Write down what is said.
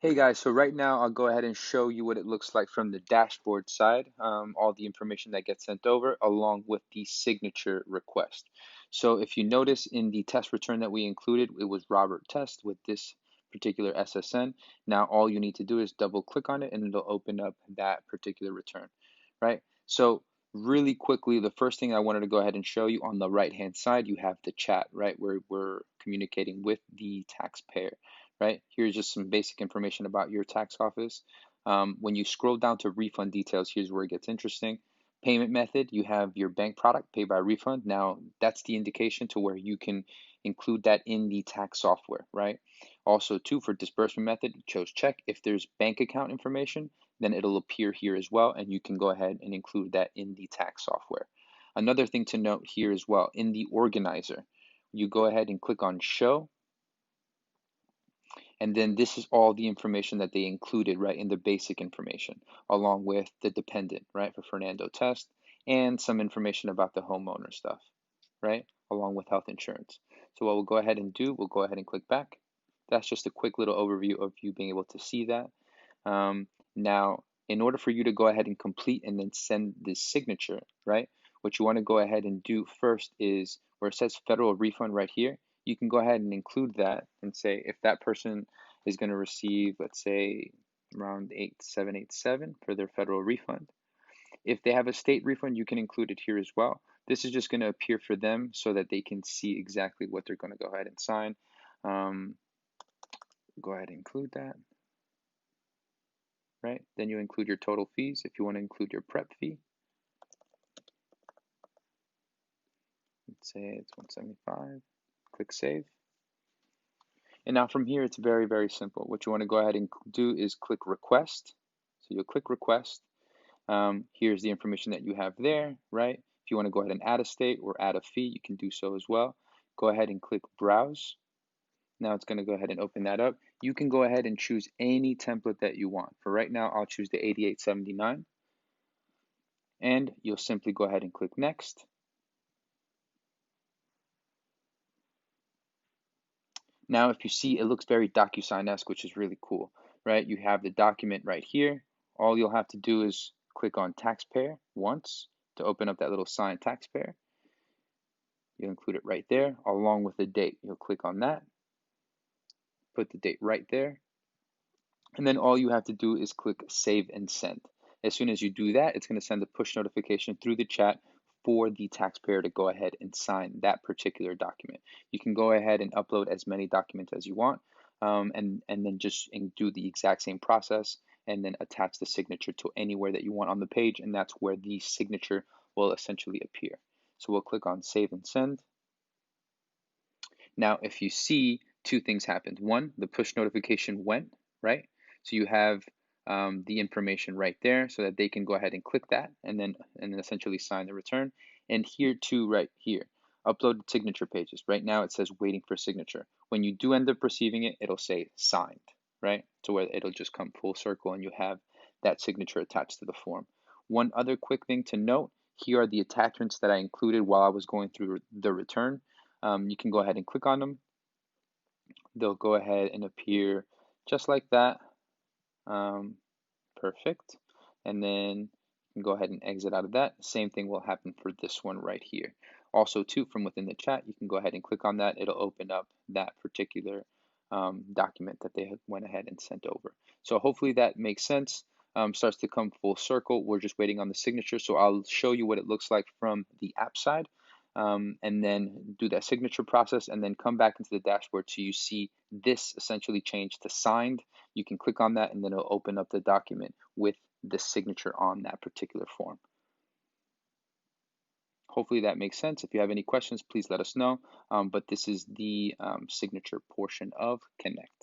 Hey guys, so right now I'll go ahead and show you what it looks like from the dashboard side, all the information that gets sent over along with the signature request. So if you notice in the test return that we included, it was Robert Test with this particular SSN. Now all you need to do is double click on it and it'll open up that particular return, right? So really quickly, the first thing I wanted to go ahead and show you on the right hand side, you have the chat, right, where we're communicating with the taxpayer, right? Here's just some basic information about your tax office. When you scroll down to refund details, here's where it gets interesting. Payment method, you have your bank product, pay by refund. Now, that's the indication to where you can include that in the tax software, right? Also, too, for disbursement method, chose check. If there's bank account information, then it'll appear here as well, and you can go ahead and include that in the tax software. Another thing to note here as well, in the organizer, you go ahead and click on show, and then this is all the information that they included, right, in the basic information, along with the dependent, right, for Fernando Test, and some information about the homeowner stuff, right, along with health insurance. So what we'll go ahead and do, we'll go ahead and click back. That's just a quick little overview of you being able to see that. Now, in order for you to go ahead and complete and then send this signature, right, what you want to go ahead and do first is where it says federal refund right here, you can go ahead and include that and say if that person is going to receive, let's say, around 8787 for their federal refund. If they have a state refund, you can include it here as well. This is just going to appear for them so that they can see exactly what they're going to go ahead and sign. Go ahead and include that, right? Then you include your total fees. If you want to include your prep fee, let's say it's 175, click save. And now from here, it's very, very simple. What you want to go ahead and do is click request. So you'll click request. Here's the information that you have there, right? If you want to go ahead and add a state or add a fee, you can do so as well. Go ahead and click browse. Now it's going to go ahead and open that up. You can go ahead and choose any template that you want. For right now, I'll choose the 8879. And you'll simply go ahead and click next. Now, if you see, it looks very DocuSign-esque, which is really cool, right? You have the document right here. All you'll have to do is click on taxpayer once to open up that little signed taxpayer. You'll include it right there, along with the date. You'll click on that, put the date right there, and then all you have to do is click save and send. As soon as you do that, it's going to send a push notification through the chat for the taxpayer to go ahead and sign that particular document. You can go ahead and upload as many documents as you want, and then just do the exact same process and then attach the signature to anywhere that you want on the page, and that's where the signature will essentially appear. So we'll click on save and send. Now, if you see, two things happened. One, the push notification went, right? So you have the information right there so that they can go ahead and click that and then essentially sign the return. And here too, right here, upload signature pages. Right now it says waiting for signature. When you do end up receiving it, it'll say signed, right? So where it'll just come full circle and you have that signature attached to the form. One other quick thing to note, here are the attachments that I included while I was going through the return. You can go ahead and click on them. They'll go ahead and appear just like that. Perfect. And then you can go ahead and exit out of that. Same thing will happen for this one right here. Also, too, from within the chat, you can go ahead and click on that. It'll open up that particular document that they went ahead and sent over. So hopefully that makes sense. Starts to come full circle. We're just waiting on the signature. So I'll show you what it looks like from the app side. And then do that signature process and then come back into the dashboard so you see this essentially change to signed. You can click on that and then it'll open up the document with the signature on that particular form. Hopefully that makes sense. If you have any questions, please let us know. But this is the signature portion of Connect.